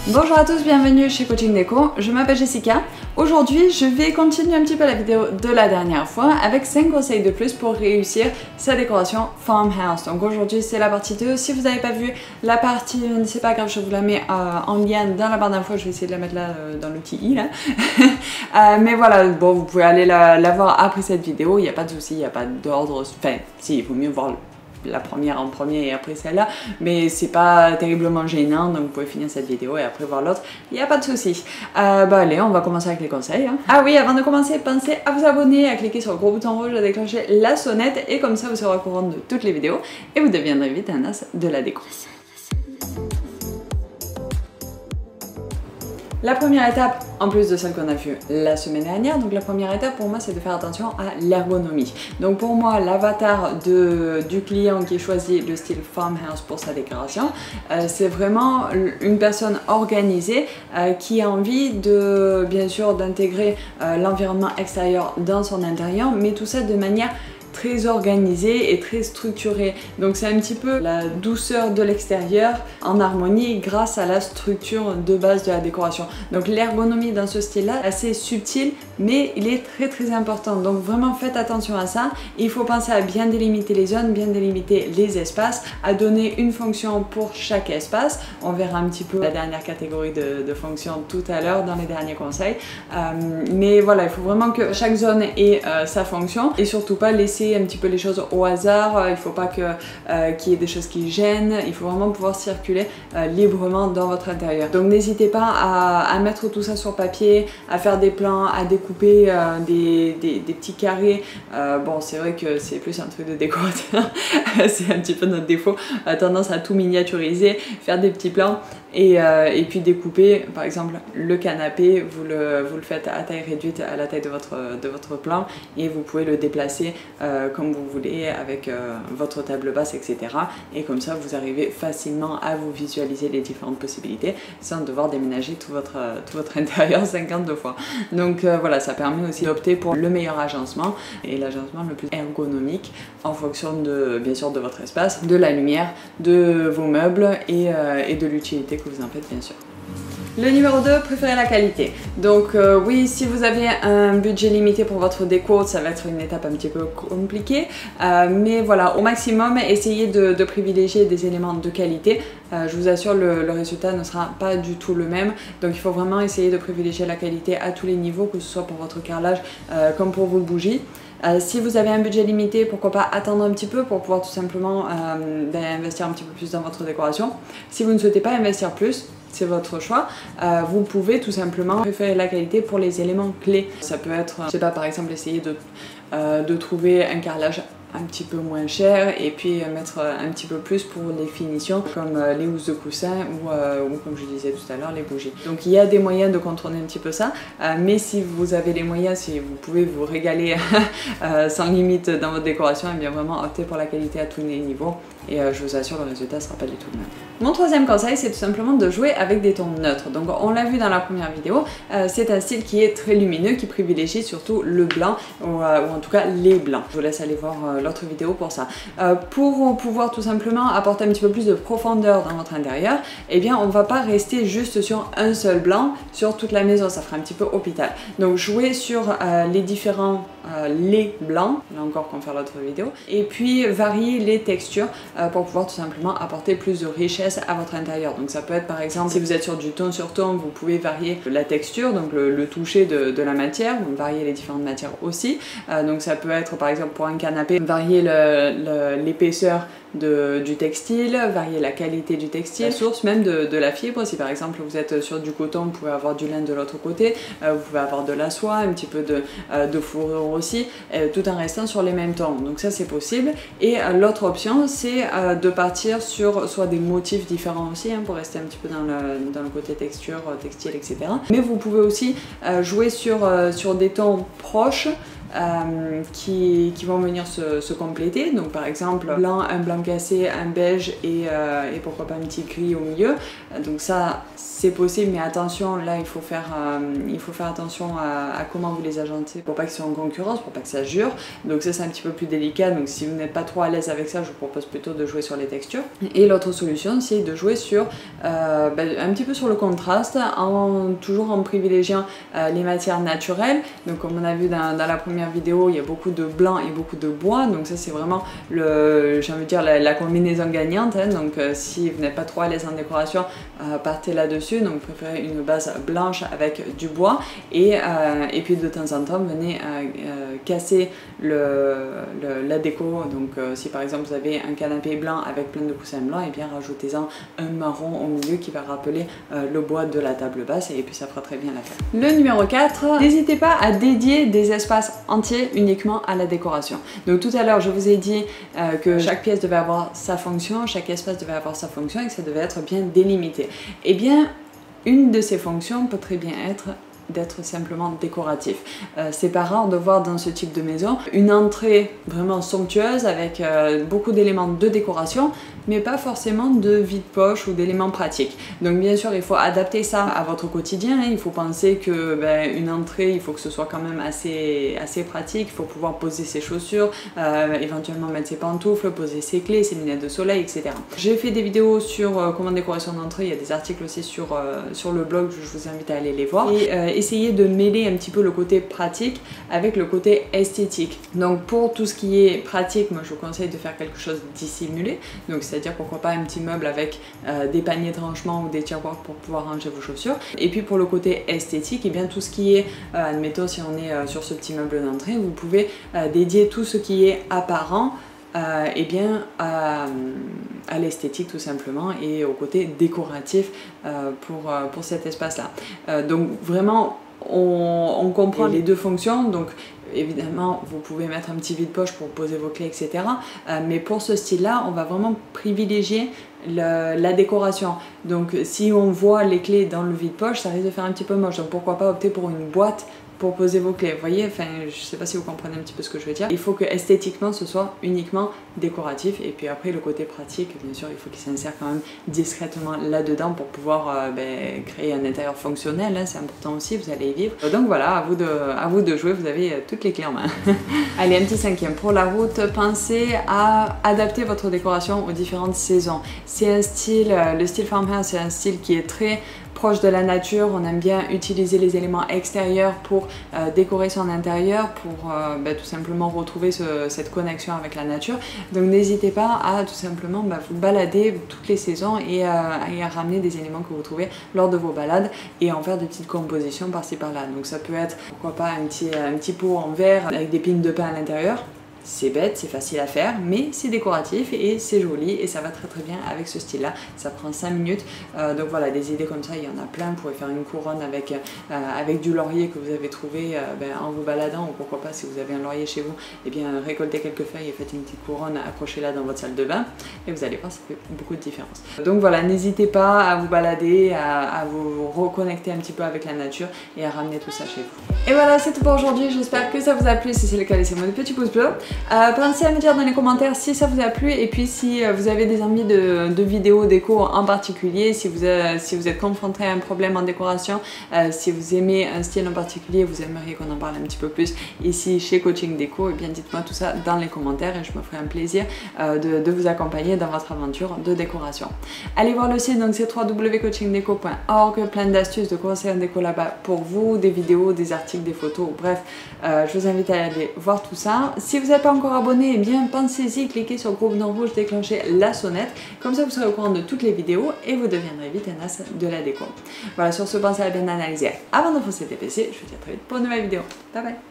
Bonjour à tous, bienvenue chez Coaching Déco, je m'appelle Jessica. Aujourd'hui, je vais continuer un petit peu la vidéo de la dernière fois avec 5 conseils de plus pour réussir sa décoration farmhouse. Donc aujourd'hui, c'est la partie 2. Si vous n'avez pas vu la partie 1, c'est pas grave, je vous la mets en lien dans la barre d'infos. Je vais essayer de la mettre là dans le petit i là. Mais voilà, bon, vous pouvez aller la voir après cette vidéo, il n'y a pas de souci, il n'y a pas d'ordre. Enfin, si, il vaut mieux voir la première en premier et après celle-là, mais c'est pas terriblement gênant, donc vous pouvez finir cette vidéo et après voir l'autre, il n'y a pas de souci. Allez, on va commencer avec les conseils. Ah oui, avant de commencer, pensez à vous abonner, à cliquer sur le gros bouton rouge, à déclencher la sonnette et comme ça vous serez au courant de toutes les vidéos et vous deviendrez vite un as de la déco. La première étape, en plus de celle qu'on a vue la semaine dernière, donc la première étape pour moi c'est de faire attention à l'ergonomie. Donc pour moi l'avatar du client qui choisit le style farmhouse pour sa décoration, c'est vraiment une personne organisée qui a envie de, bien sûr, d'intégrer l'environnement extérieur dans son intérieur, mais tout ça de manière très organisée et très structurée. Donc c'est un petit peu la douceur de l'extérieur en harmonie grâce à la structure de base de la décoration. Donc l'ergonomie dans ce style là assez subtil, mais il est très important. Donc vraiment faites attention à ça. Il faut penser à bien délimiter les zones, bien délimiter les espaces, à donner une fonction pour chaque espace. On verra un petit peu la dernière catégorie de fonctions tout à l'heure dans les derniers conseils. Mais voilà, il faut vraiment que chaque zone ait sa fonction et surtout pas laisser un petit peu les choses au hasard. Il ne faut pas qu'il y ait des choses qui gênent. Il faut vraiment pouvoir circuler librement dans votre intérieur. Donc n'hésitez pas à mettre tout ça sur papier, à faire des plans, à découper des petits carrés. Bon, c'est vrai que c'est plus un truc de décorateur. C'est un petit peu notre défaut. Tendance à tout miniaturiser, faire des petits plans. Et puis découper, par exemple, le canapé, vous le faites à taille réduite à la taille de votre plan et vous pouvez le déplacer comme vous voulez avec votre table basse, etc. Et comme ça, vous arrivez facilement à vous visualiser les différentes possibilités sans devoir déménager tout votre intérieur 52 fois. Donc voilà, ça permet aussi d'opter pour le meilleur agencement et l'agencement le plus ergonomique en fonction de, bien sûr, de votre espace, de la lumière, de vos meubles et de l'utilité que vous en faites, bien sûr. Le numéro 2, préférez la qualité. Donc oui, si vous avez un budget limité pour votre déco, ça va être une étape un petit peu compliquée. Mais voilà, au maximum, essayez de privilégier des éléments de qualité. Je vous assure, le résultat ne sera pas du tout le même. Donc il faut vraiment essayer de privilégier la qualité à tous les niveaux, que ce soit pour votre carrelage comme pour vos bougies. Si vous avez un budget limité, pourquoi pas attendre un petit peu pour pouvoir tout simplement investir un petit peu plus dans votre décoration. Si vous ne souhaitez pas investir plus, c'est votre choix, vous pouvez tout simplement préférer la qualité pour les éléments clés. Ça peut être, je sais pas, par exemple essayer de trouver un carrelage un petit peu moins cher et puis mettre un petit peu plus pour les finitions comme les housses de coussin ou comme je disais tout à l'heure, les bougies. Donc il y a des moyens de contourner un petit peu ça, mais si vous avez les moyens, si vous pouvez vous régaler sans limite dans votre décoration, et bien vraiment optez pour la qualité à tous les niveaux et je vous assure, le résultat ne sera pas du tout le même. Mon troisième conseil, c'est tout simplement de jouer avec des tons neutres. Donc on l'a vu dans la première vidéo, c'est un style qui est très lumineux, qui privilégie surtout le blanc ou en tout cas les blancs. Je vous laisse aller voir l'autre vidéo pour ça. Pour pouvoir tout simplement apporter un petit peu plus de profondeur dans votre intérieur, eh bien on va pas rester juste sur un seul blanc sur toute la maison, ça fera un petit peu hôpital. Donc jouez sur les différents les blancs, là encore qu'on fait l'autre vidéo, et puis varier les textures pour pouvoir tout simplement apporter plus de richesse à votre intérieur. Donc ça peut être par exemple, si vous êtes sur du ton sur ton, vous pouvez varier la texture, donc le toucher de la matière, donc varier les différentes matières aussi. Donc ça peut être par exemple pour un canapé, varier l'épaisseur du textile, varier la qualité du textile, la source même de la fibre. Si par exemple vous êtes sur du coton, vous pouvez avoir du lin de l'autre côté, vous pouvez avoir de la soie, un petit peu de fourrure aussi, tout en restant sur les mêmes tons. Donc ça c'est possible. Et l'autre option c'est de partir sur soit des motifs différents aussi, pour rester un petit peu dans le côté texture, textile, etc. Mais vous pouvez aussi jouer sur des tons proches, qui vont venir se compléter. Donc par exemple un blanc cassé, un beige et pourquoi pas un petit gris au milieu. Donc ça c'est possible, mais attention, là il faut faire attention à comment vous les agentez pour pas qu'ils soient en concurrence, pour pas que ça jure. Donc ça c'est un petit peu plus délicat, donc si vous n'êtes pas trop à l'aise avec ça, je vous propose plutôt de jouer sur les textures. Et l'autre solution c'est de jouer sur un petit peu sur le contraste, toujours en privilégiant les matières naturelles. Donc comme on a vu dans la première vidéo, il y a beaucoup de blanc et beaucoup de bois, donc ça c'est vraiment j'ai envie de dire la combinaison gagnante, hein. Donc si vous n'êtes pas trop à l'aise en décoration, partez là-dessus. Donc préférez une base blanche avec du bois et puis de temps en temps venez casser la déco. Donc si par exemple vous avez un canapé blanc avec plein de coussins blancs, et bien rajoutez-en un marron au milieu qui va rappeler le bois de la table basse, et puis ça fera très bien l'affaire. Le numéro 4, n'hésitez pas à dédier des espaces entiers uniquement à la décoration. Donc tout à l'heure je vous ai dit que chaque pièce devait avoir sa fonction, chaque espace devait avoir sa fonction et que ça devait être bien délimité. Et bien une de ces fonctions peut très bien être d'être simplement décoratif. C'est pas rare de voir dans ce type de maison une entrée vraiment somptueuse avec beaucoup d'éléments de décoration, mais pas forcément de vide-poche ou d'éléments pratiques. Donc bien sûr il faut adapter ça à votre quotidien, hein. Il faut penser que une entrée, il faut que ce soit quand même assez pratique, il faut pouvoir poser ses chaussures, éventuellement mettre ses pantoufles, poser ses clés, ses lunettes de soleil, etc. J'ai fait des vidéos sur comment décorer son entrée, il y a des articles aussi sur le blog, je vous invite à aller les voir. Et essayer de mêler un petit peu le côté pratique avec le côté esthétique. Donc pour tout ce qui est pratique, moi je vous conseille de faire quelque chose de dissimulé, donc c'est-à-dire pourquoi pas un petit meuble avec des paniers de rangement ou des tiroirs pour pouvoir ranger vos chaussures. Et puis pour le côté esthétique, et bien tout ce qui est, admettons si on est sur ce petit meuble d'entrée, vous pouvez dédier tout ce qui est apparent et bien à l'esthétique tout simplement et au côté décoratif pour cet espace là. Donc vraiment on comprend les deux fonctions. Donc évidemment vous pouvez mettre un petit vide-poche pour poser vos clés, etc. Mais pour ce style là on va vraiment privilégier la décoration. Donc si on voit les clés dans le vide-poche, ça risque de faire un petit peu moche, donc pourquoi pas opter pour une boîte pour poser vos clés. Vous voyez, enfin, je sais pas si vous comprenez un petit peu ce que je veux dire. Il faut que esthétiquement ce soit uniquement décoratif, et puis après le côté pratique, bien sûr, il faut qu'il s'insère quand même discrètement là-dedans pour pouvoir créer un intérieur fonctionnel, hein, c'est important aussi, vous allez y vivre. Donc voilà, à vous de jouer, vous avez toutes les clés en main. Allez, un petit cinquième pour la route, pensez à adapter votre décoration aux différentes saisons. C'est un style, le style farmhouse, c'est un style qui est très proche de la nature. On aime bien utiliser les éléments extérieurs pour décorer son intérieur, pour tout simplement retrouver cette connexion avec la nature. Donc n'hésitez pas à tout simplement vous balader toutes les saisons et à ramener des éléments que vous trouvez lors de vos balades et en faire des petites compositions par-ci par-là. Donc ça peut être pourquoi pas un petit pot en verre avec des pines de pin à l'intérieur. C'est bête, c'est facile à faire, mais c'est décoratif et c'est joli et ça va très très bien avec ce style là. Ça prend 5 minutes, donc voilà, des idées comme ça il y en a plein. Vous pouvez faire une couronne avec du laurier que vous avez trouvé en vous baladant, ou pourquoi pas si vous avez un laurier chez vous, et bien récoltez quelques feuilles et faites une petite couronne, accrochez-la dans votre salle de bain et vous allez voir, ça fait beaucoup de différence. Donc voilà, n'hésitez pas à vous balader, à vous reconnecter un petit peu avec la nature et à ramener tout ça chez vous. Et voilà, c'est tout pour aujourd'hui, j'espère que ça vous a plu. Si c'est le cas, laissez-moi des petits pouces bleus. Pensez à me dire dans les commentaires si ça vous a plu, et puis si vous avez des envies de vidéos déco en particulier, si vous êtes confronté à un problème en décoration, si vous aimez un style en particulier, vous aimeriez qu'on en parle un petit peu plus ici chez Coaching Déco, et bien dites-moi tout ça dans les commentaires et je me ferai un plaisir de vous accompagner dans votre aventure de décoration. Allez voir le site, donc c'est www.coachingdeco.org, plein d'astuces, de conseils en déco là-bas pour vous, des vidéos, des articles, des photos, bref, je vous invite à aller voir tout ça. Si vous n'êtes pas encore abonné, eh bien pensez-y, cliquez sur le gros bouton rouge, déclenchez la sonnette, comme ça vous serez au courant de toutes les vidéos et vous deviendrez vite un as de la déco. Voilà, sur ce, pensez à bien analyser avant de foncer TPC. Je vous dis à très vite pour une nouvelle vidéo. Bye bye.